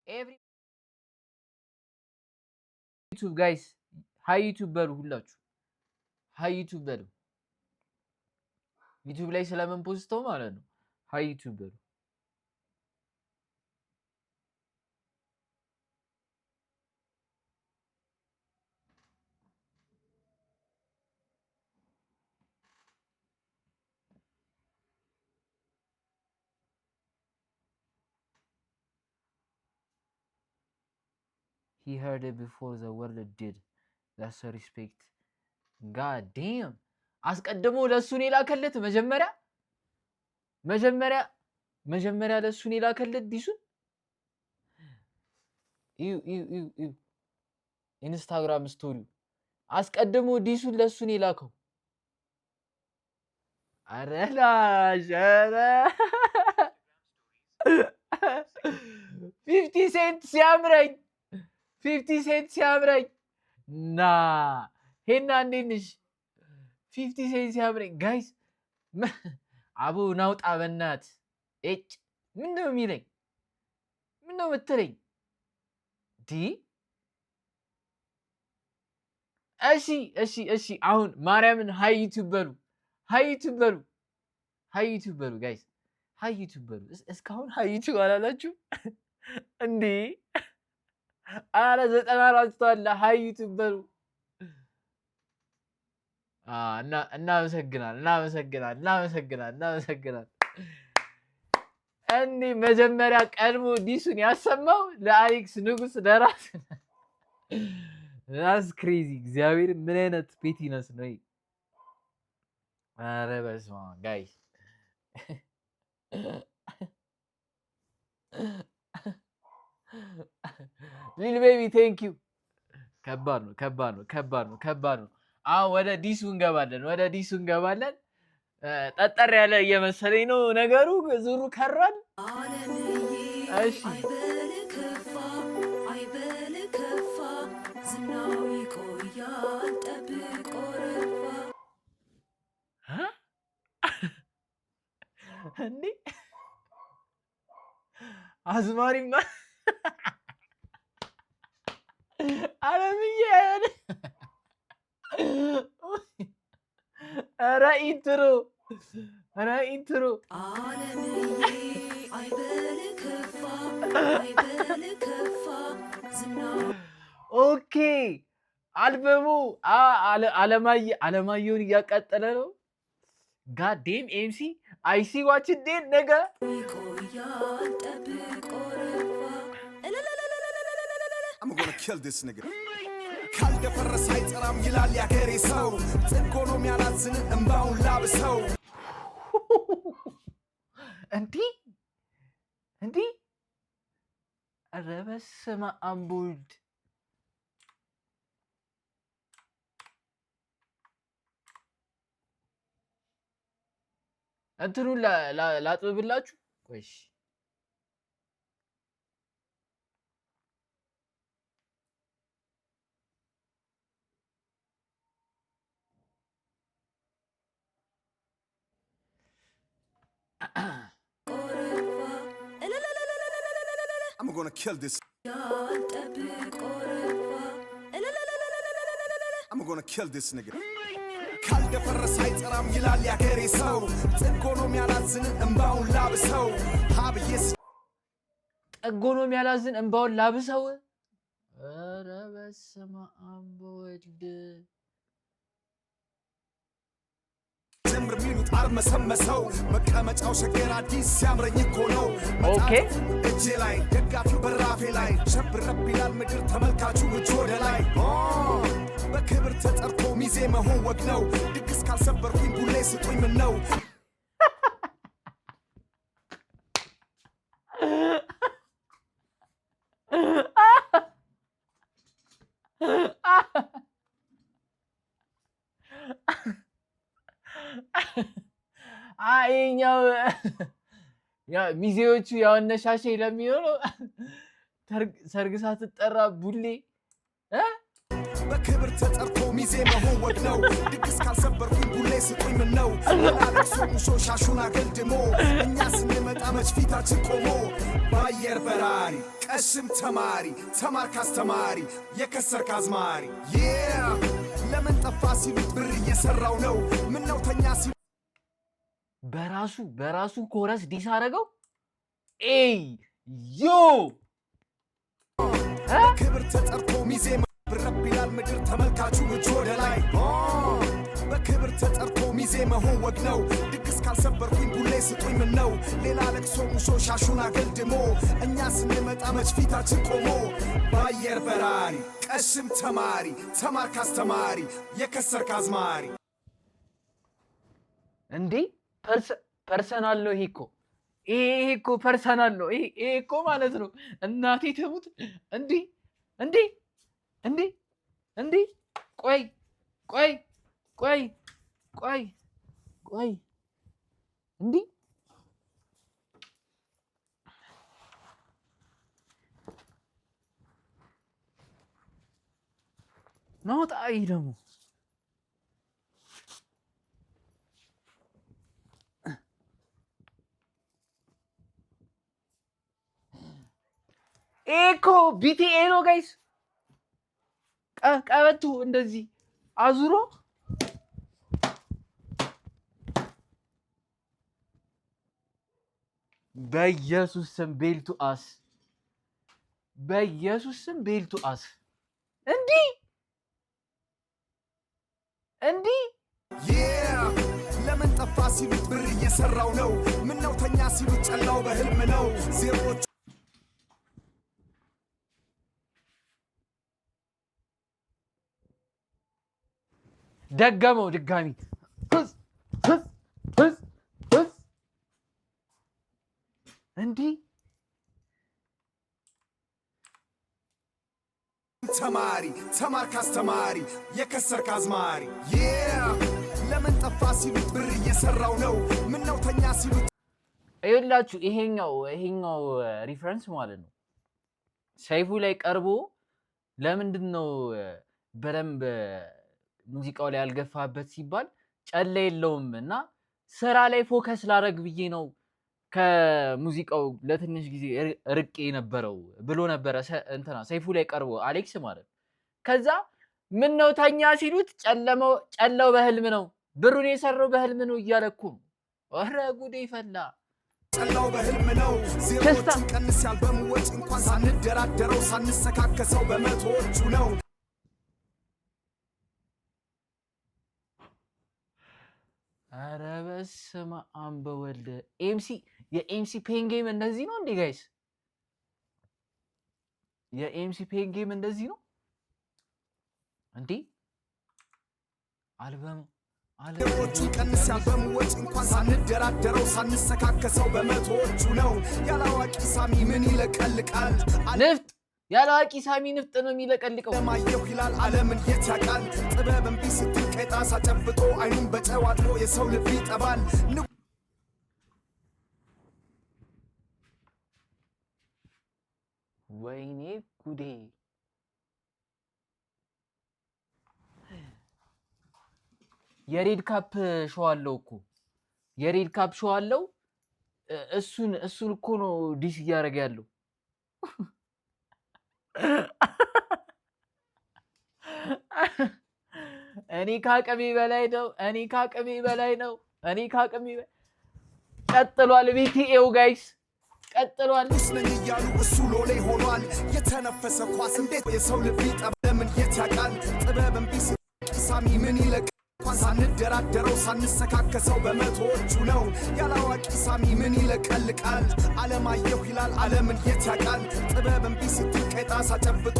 every YouTube guys ሃይ ዩቲዩብ በሉ ሁላችሁ ሃይ ዩቲዩብ በሉ ዩቲዩብ ላይ ስለምን ፖስተው ማለት ነው ሃይ ዩቲዩብ በሉ He heard it before the world did. That's a respect. God damn. አስቀድሞ ለሱን የላከለት መጀመሪያ ለሱን የላከለት ዲሱን ኢንስታግራም ስቶሪ አስቀድሞ ዲሱን ለሱን የላከው አረላሽ 50 ሴንት ሲያምረኝ 50 ሴንት ሲያምረኝ ና ሄና እንዴንሽ 50 ሴንት ሲያምረኝ ጋይስ አቡ ናውጣ በናት እጭ ምንድነው የሚለኝ ምንድነው የምትለኝ ዲ እሺ አሁን ማርያምን ሃይ ዩቲዩብ በሉ ጋይስ ሃይ ዩቲዩብ በሉ እስካሁን ሃይ ዩቲዩብ አላላችሁ እንዴ አረ 94 አለ ሃይ ዩቲዩብ በሉ እናመሰግናለን እንዴ መጀመሪያ ቀድሞ ዲሱን ያሰማው ለአሌክስ ንጉስ ለራስ that's crazy እግዚአብሔር ምን አይነት ፔቲነስ ነው አረ በስመ አብ ጋይስ ሊል ቤቢ ቴንክ ዩ ከባድ ነው አሁን ወደ ዲሱ እንገባለን ጠጠር ያለ እየመሰለኝ ነው ነገሩ ዙሩ ከሯል እሺ እንዴ አዝማሪማ አለምዬ ኧረ ኢንትሮ ኦኬ አልበሙ አለማየሁን እያቃጠለ ነው ጋዴም ኤምሲ አይሲ ዋች ዴን ነገ I'm gonna kill this nigga ካልደፈረስ አይጠራም ይላል ያገሬ ሰው ጽንኮኖ የሚያላዝን እንባውን ላብሰው እንዲ ኧረ በስመ አብ ወልድ እንትኑን ላጥብላችሁ ቆይሽ I'm gonna kill this I'm gonna kill this nigga ካልደፈረስ አይጠራም ይላል ያገሬ ሰው ጽንኮኖ የሚያላዝን እንባውን ላብሰው ሀብዬስ ጠጎኖ የሚያላዝን እንባውን ላብሰው ኧረ በስመ አብ ወልድ ጀምር ሚሉት አርመሰመሰው መቀመጫው ሸገር አዲስ ሲያምረኝ እኮ ነው ኦኬ እጄ ላይ ደጋፊው በራፌ ላይ ሸብረብ ይላል ምድር ተመልካቹ እጅ ወደ ላይ በክብር ተጠርቶ ሚዜ መሆን ወግ ነው ድግስ ካልሰበርኩኝ ቡሌ ስጡኝ ምን ነው አይኛው ያ ሚዜዎቹ ያወነሻሸ ለሚሆነው ሰርግ ሳትጠራ ቡሌ በክብር ተጠርቶ ሚዜ መሆን ወግ ነው ድግስ ካልሰበርኩኝ ቡሌ ስጡኝ ምን ነው አለቅሶ ሙሾ ሻሹን አገልድሞ እኛ ስንመጣ መች ፊታችን ቆሞ በአየር በራሪ ቀሽም ተማሪ ተማርክ አስተማሪ የከሰርክ አዝማሪ ለምን ጠፋ ሲሉት ብር እየሰራው ነው ምን ነው ተኛ ሲሉ በራሱ ኮረስ ዲስ አረገው ኤይ ዮ ክብር ተጠርቶ ሚዜ ብረብ ይላል ምድር ተመልካቹ እጅ ወደ ላይ በክብር ተጠርቶ ሚዜ መሆን ወግ ነው ድግስ ካልሰበርኩኝ ቡሌ ስጡኝ ምን ነው ሌላ ለቅሶ ሙሾ ሻሹን አገልድሞ እኛ ስንመጣ መች ፊታችን ቆሞ በአየር በራሪ ቀሽም ተማሪ ተማርክ አስተማሪ የከሰርክ አዝማሪ እንዴ ፐርሰናል ነው ይሄ እኮ ፐርሰናል ነው ይሄ እኮ ማለት ነው እናቴ ተሙት እንዴ ቆይ እንዴ ናውጣ ይሄ ደግሞ ኤኮ ቢቲኤ ነው ጋይስ ቀበቱ እንደዚህ አዙሮ በኢየሱስ ስም ቤልቱ አስ እንዲህ ለምን ጠፋ ሲሉት ብር እየሰራው ነው ምን ነው ተኛ ሲሉት ጨላው በህልም ነው ዜሮች ደገመው ድጋሚ እንዲህ ተማሪ ተማርክ አስተማሪ የከሰርክ አዝማሪ ለምን ጠፋ ሲሉት ብር እየሰራው ነው ምን ነው ተኛ ሲሉት ይኸውላችሁ ይሄኛው ሪፈረንስ ማለት ነው ሰይፉ ላይ ቀርቦ ለምንድን ነው በደንብ ሙዚቃው ላይ ያልገፋበት ሲባል ጨለ የለውም እና ስራ ላይ ፎከስ ላረግ ብዬ ነው ከሙዚቃው ለትንሽ ጊዜ ርቄ ነበረው ብሎ ነበረ እንትና ሰይፉ ላይ ቀርቦ አሌክስ ማለት ከዛ ምን ነው ተኛ ሲሉት ጨለው በህልም ነው ብሩን የሰራው በህልም ነው እያለኩ ኧረ ጉዴ ፈላ ጨላው በህልም ነው ዜሮቹን ቀንስ ያልበሙ ወጭ እንኳን ሳንደራደረው ሳንሰካከሰው በመቶዎቹ ነው ኧረ በስመ አብ በወልድ የኤምሲ ፔን ጌም እንደዚህ ነው እንዴ ጋይስ የኤምሲ ፔን ጌም እንደዚህ ነው እንዴ ዜሮቹን ቀንስ ያልበሙ ወጭ እንኳን ሳንደራደረው ሳንሰካከሰው በመቶዎቹ ነው ያላዋቂ ሳሚ ምን ይለቀልቃል ንፍጥ ያላዋቂ ሳሚ ንፍጥ ነው የሚለቀልቀው ለማየው ይላል ዓለምን የት ያውቃል ጥበብን ቢስትል ቀጣሳ ጨብጦ አይኑን በጨዋጥሮ የሰው ልብ ይጠባል ወይኔ ጉዴ የሬድ ካፕ ሾው አለው እኮ የሬድ ካፕ ሾው አለው እሱን እኮ ነው ዲስ እያደረገ ያለው እኔ ካቅሜ በላይ ነው ቀጥሏል ቢቲኤው ጋይስ ቀጥሏል ነኝ እያሉ እሱ ሎሌ ሆኗል የተነፈሰ ኳስ እንዴት የሰው ልብ ይጠባ ለምን የት ያውቃል ጥበብን ቢስ ሳሚ ምን ይለቅ እንኳን ሳንደራደረው ሳንሰካከሰው በመቶዎቹ ነው ያላዋቂ ሳሚ ምን ይለቀልቃል ዓለማየሁ ይላል ዓለምን የት ያውቃል ጥበብን ቢስትል ቀጣሳ ጨብጦ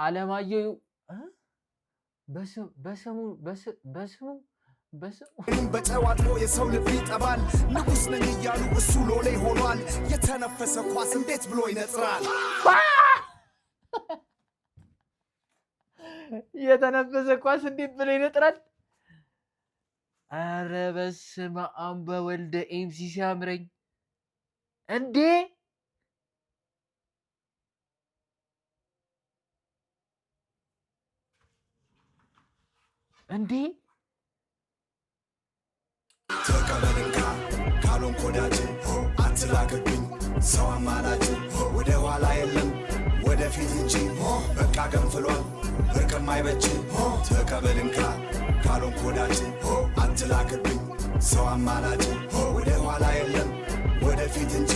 ዓለማየሁ በስሙ በጨዋጥሮ የሰው ልብ ይጠባል ንጉስ ነኝ እያሉ እሱ ሎሌ ሆኗል የተነፈሰ ኳስ እንዴት ብሎ ይነጥራል የተነፈሰ ኳስ እንዴት ብሎ ይነጥራል ኧረ በስመ አብ በወልደ ኤምሲ ሲያምረኝ እንዴ ተቀበልንካ ካሎን ኮዳጅ አትላክብኝ ሰው አማላጅ ወደ ኋላ የለም ወደፊት እንጂ በቃ ገንፍሏል እርቅም አይበጅ ተቀበልንካ ካልሆንክ ወዳጅ አትላክብኝ ሰው አማላጭ ወደ ኋላ የለም ወደፊት እንጂ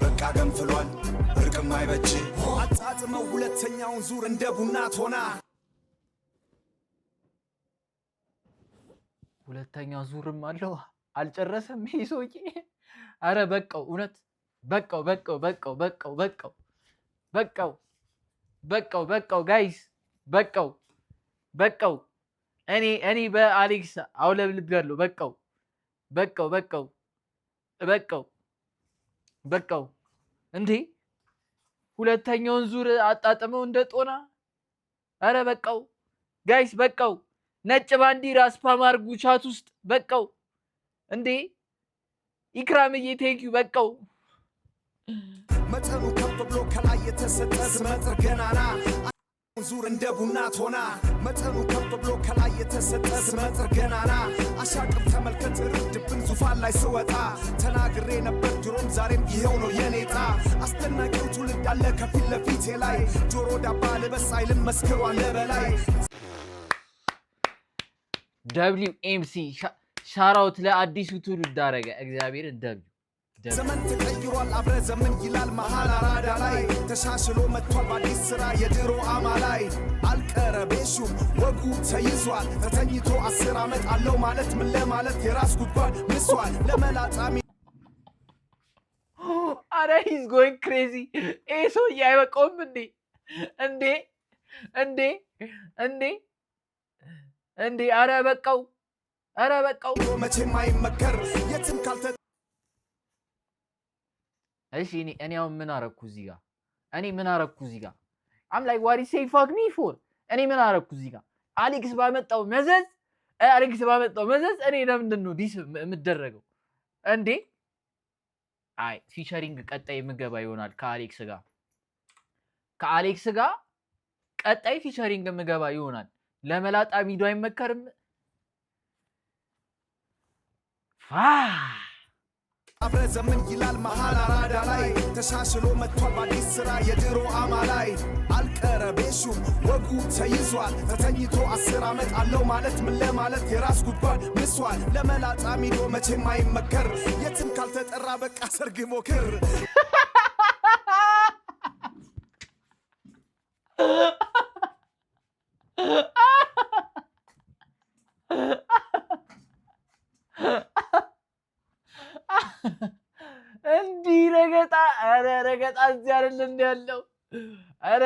በቃ ገንፍሏል እርቅም አይበጅ አጣጥመው ሁለተኛውን ዙር እንደ ቡና ቶና ሁለተኛው ዙርም አለው አልጨረሰም ይሄ ሰውዬ። አረ በቃው እውነት በቃው በቃው በቃው በቃው በቃው በቃው በቃው በቃው ጋይስ በቃው በቃው። እኔ በአሌክስ አውለብልቤያለሁ። በቃው በቃው በቃው በቃው በቃው። እንዴ ሁለተኛውን ዙር አጣጥመው እንደ ጦና። አረ በቃው ጋይስ በቃው። ነጭ ባንዲራ ስፓም አድርጉ ቻት ውስጥ በቃው። እንዴ ኢክራምዬ ቴንኪው በቃው። መጠኑ ከፍ ብሎ ከላይ የተሰጠ ስመጥር ገናና ዙር እንደ ቡና ቶና መጠኑ ከፍ ብሎ ከላይ የተሰጠ ስመጥር ገናና አሻቅብ ተመልከት ርድብን ዙፋን ላይ ስወጣ ተናግሬ ነበር ድሮም ዛሬም ይሄው ነው የኔጣ አስደናቂው ትውልድ አለ ከፊት ለፊቴ ላይ ጆሮ ዳባ ልበስ አይልም መስክሯል ለበላይ WMC ሻራውት ለአዲሱ ትውልድ አረገ እግዚአብሔርን ዘመን ተቀይሯል አብረ ዘመን ይላል መሃል አራዳ ላይ ተሻሽሎ መጥቷል በአዲስ ስራ የድሮ አማላይ አልቀረቤሹም ወጉ ተይዟል ተተኝቶ 10 ዓመት አለው ማለት ምን ለማለት የራስ ጉድጓድ ምሷል ለመላጣሚ አረ he's going crazy ይሄ ሰውዬ አይበቃውም እንዴ እንዴ እንዴ እንዴ እንዴ አረ በቃው አረ በቃው መቼም አይመከር የትም ካልተ እሺ እኔ አሁን ምን አረኩ እዚህ ጋር እኔ ምን አረኩ እዚህ ጋር I'm like what is say fuck me for እኔ ምን አረኩ እዚህ ጋር አሌክስ ባመጣው መዘዝ እኔ ለምንድን ነው ዲስ የምደረገው እንዴ አይ ፊቸሪንግ ቀጣይ ምገባ ይሆናል ከአሌክስ ጋር ቀጣይ ፊቸሪንግ ምገባ ይሆናል ለመላጣ ሚዶ አይመከርም አብረ ዘመን ይላል መሃል አራዳ ላይ ተሻሽሎ መጥቷል በአዲስ ስራ የድሮ አማላይ አልቀረቤሹም ወጉ ተይዟል ተተኝቶ 10 ዓመት አለው ማለት ምን ለማለት የራስ ጉድጓድ ምሷል ለመላጣ ሚዶ መቼም አይመከር የትም ካልተጠራ በቃ ሰርግ ሞክር እንዲህ ረገጣ እዚህ አይደል እንደ ያለው ኧረ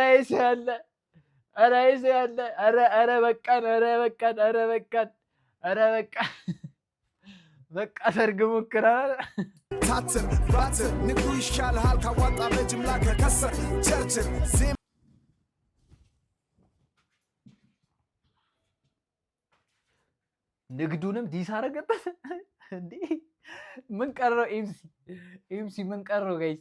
በቃን በቃ ሰርግ ሞክረናል ታትር ባትር ንግዱ ይሻልሃል ካዋጣ በጅምላ ከከሰር ቸርችር ንግዱንም ዲስ አረገበት እንዴ ምን ቀረው ኤምሲ ምን ቀረው ጋይስ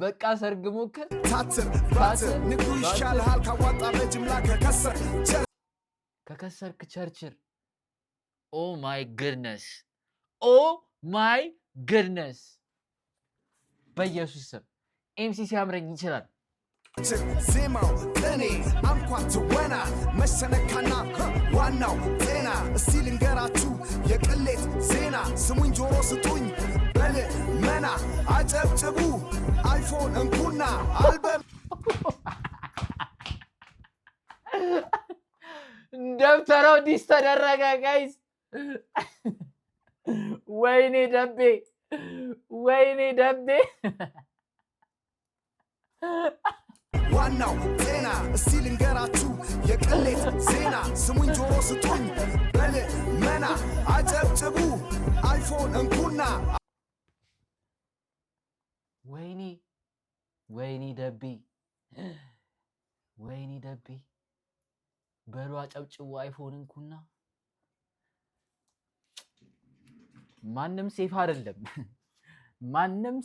በቃ ሰርግ ሞክር ታትር ባትር ንግዱ ይሻልሃል ካዋጣ በጅምላ ከከሰርክ ቸርችር ኦ ማይ ግድነስ በኢየሱስ ስም ኤምሲ ሲያምረኝ ይችላል ዜማው ቅኔ አንኳር ትወና መሰነካና ዋናው ጤና እስቲ ልንገራችሁ የቅሌት ዜና ስሙኝ ጆሮ ስጡኝ በል መና አጨብጭቡ አይፎን እንኩና አልበም ደብተራው ዲስ ተደረገ ጋይስ ወይኔ ደቤ ዋናው ጤና እስቲ ልንገራችሁ የቅሌት ዜና ስሙኝ ጆሮ ስጡኝ በል መና አጨብጭቡ አይፎን እንኩና ወይኔ ደቤ በሉ አጨብጭቡ አይፎን እንኩና ማንም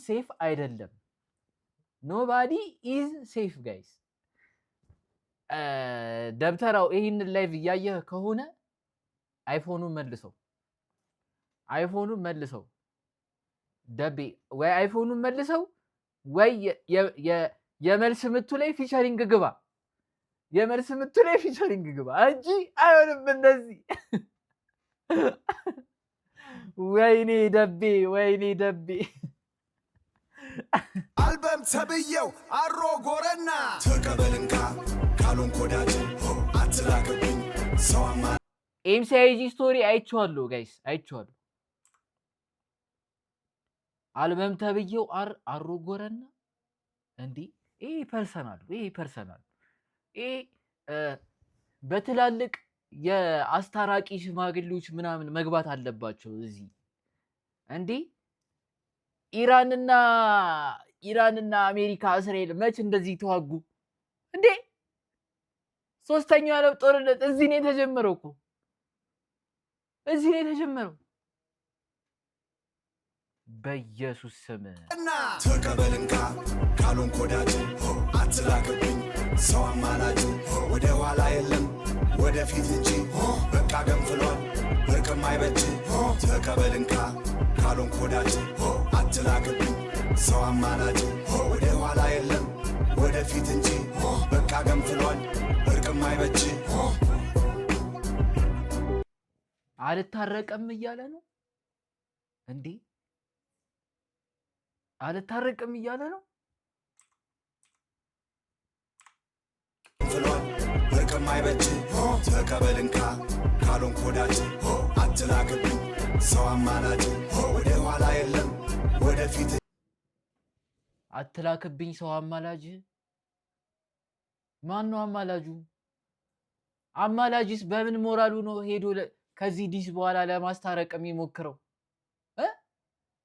ሴፍ አይደለም ኖባዲ ኢዝ ሴፍ ጋይስ ደብተራው ይህንን ላይቭ እያየህ ከሆነ አይፎኑን መልሰው አይፎኑን መልሰው ደቤ ወይ አይፎኑን መልሰው ወይ የመልስ ምቱ ላይ ፊቸሪንግ ግባ የመልስ ምቱ ላይ ፊቸሪንግ ግባ እንጂ አይሆንም እንደዚህ። ወይኔ ደቤ አልበም ተብየው አሮ ጎረና ተቀበልንካ ካሎን ኮዳጅ አትላክብኝ ሰውማ ኤምሲአይጂ ስቶሪ አይቼዋለሁ ጋይስ አይቼዋለሁ። አልበም ተብየው አሮ ጎረና እንዴ ይሄ ፐርሰናል ይሄ በትላልቅ የአስታራቂ ሽማግሌዎች ምናምን መግባት አለባቸው እዚህ እንዴ። ኢራንና አሜሪካ እስራኤል መች እንደዚህ ተዋጉ እንዴ? ሶስተኛው የዓለም ጦርነት እዚህ ነው የተጀመረው እኮ እዚህ ነው የተጀመረው። በኢየሱስ ስም እና ተቀበልንካ ካሎን ኮዳጅ አትላክብኝ ሰው አማላጅ ወደ ኋላ የለም ወደፊት እንጂ በቃ ገንፍሏል እርቅም አይበጅ ተቀበልንካ ካሎን ኮዳጅ አትላክብኝ ሰው አማላጅ ወደ ኋላ የለም ወደፊት እንጂ በቃ ገንፍሏል እርቅም አይበጅ። አልታረቀም እያለ ነው እንዴ? አልታረቅም እያለ ነው። እርቅም አይበጅ ተቀበልንካ ካሎን ኮዳጅ አትላክብኝ ሰው አማላጅ ወደ ኋላ የለም ወደፊት አትላክብኝ ሰው አማላጅ። ማን ነው አማላጁ? አማላጅስ በምን ሞራሉ ነው ሄዶ ከዚህ ዲስ በኋላ ለማስታረቅ የሚሞክረው?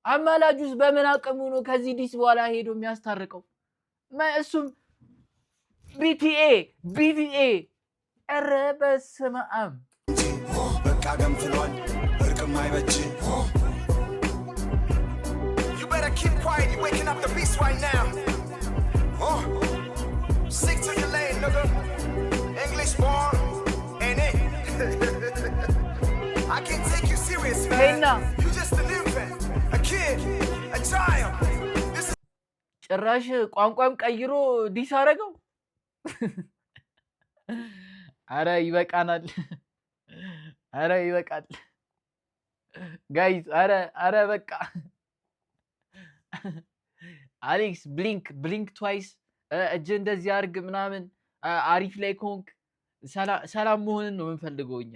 አማላጁስ በምን አቅሙ ነው ከዚህ ዲስ በኋላ ሄዶ የሚያስታርቀው? እሱም ቢቲኤ ኧረ በስመ አብ በቃ ገንፍሏል እርቅም አይበጅ። You better keep quiet, you waking up the beast right now. Stick to your lane, nigga. English born, ain't it? I can't take you serious, man. You just an infant, a kid, a child. ጭራሽ ቋንቋም ቀይሮ ዲስ አደረገው። አረ ይበቃናል፣ አረ ይበቃል ጋይዝ፣ አረ በቃ። አሌክስ ብሊንክ ትዋይስ እጅ እንደዚህ አድርግ ምናምን አሪፍ ላይ ኮንክ ሰላም መሆንን ነው የምንፈልገው እኛ፣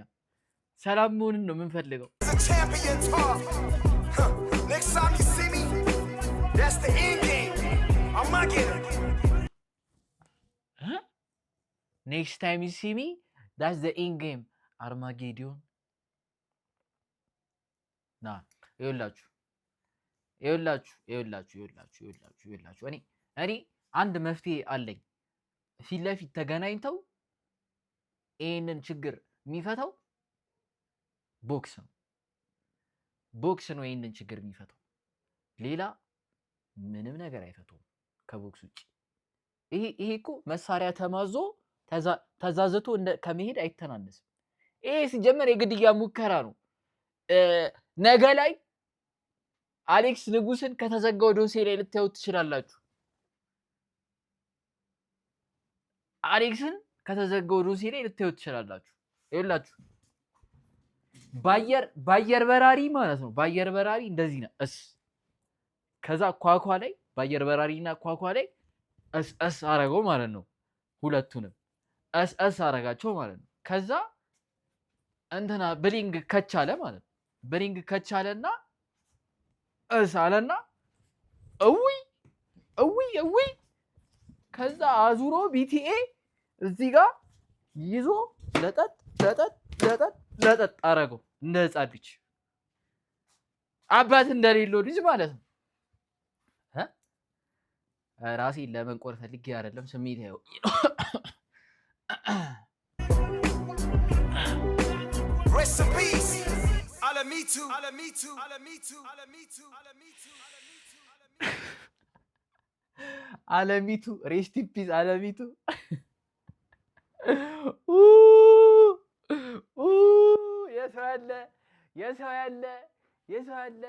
ሰላም መሆንን ነው የምንፈልገው። ኔክስት ታይም ዩ ሲ ሚ ዳትስ ዘ ኢንድ ጌም አርማጌዲዮን። ና ይኸውላችሁ እኔ አንድ መፍትሄ አለኝ። ፊት ለፊት ተገናኝተው ይህንን ችግር የሚፈታው ቦክስ ነው። ይህንን ችግር የሚፈታው ሌላ ምንም ነገር አይፈታውም ከቦክስ ውጭ። ይሄ እኮ መሳሪያ ተማዞ ተዛዝቶ ከመሄድ አይተናነስም። ይሄ ሲጀመር የግድያ ሙከራ ነው። ነገ ላይ አሌክስ ንጉስን ከተዘጋው ዶሴ ላይ ልታዩት ትችላላችሁ። አሌክስን ከተዘጋው ዶሴ ላይ ልታዩት ትችላላችሁ። ይኸውላችሁ ባየር በራሪ ማለት ነው። ባየር በራሪ እንደዚህ ነው። ከዛ ኳኳ ላይ ባየር በራሪና ኳኳ ላይ እስ አረገው ማለት ነው። ሁለቱንም እስ አረጋቸው ማለት ነው። ከዛ እንትና ብሊንግ ከቻለ ማለት ነው። ብሊንግ ከቻለና እስ አለና እውይ ከዛ አዙሮ ቢቲኤ እዚህ ጋር ይዞ ለጠጥ አረገው እንደ ህፃን ልጅ፣ አባት እንደሌለው ልጅ ማለት ነው። ራሴን ለመንቆር ፈልጌ አይደለም፣ ስሜት ያው አለሚቱ ሬስት ኢን ፒስ አለሚቱ የሰው ያለ የሰው ያለ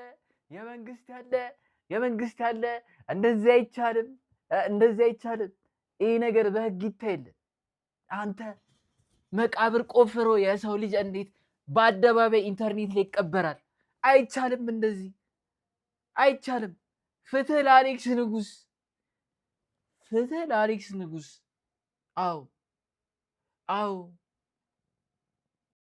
የመንግስት ያለ እንደዚህ አይቻልም፣ እንደዚህ አይቻልም። ይሄ ነገር በህግ ይታይልን። አንተ መቃብር ቆፍሮ የሰው ልጅ እንዴት በአደባባይ ኢንተርኔት ላይ ይቀበራል? አይቻልም፣ እንደዚህ አይቻልም። ፍትህ ለአሌክስ ንጉስ፣ ፍትህ ለአሌክስ ንጉስ። አዎ አዎ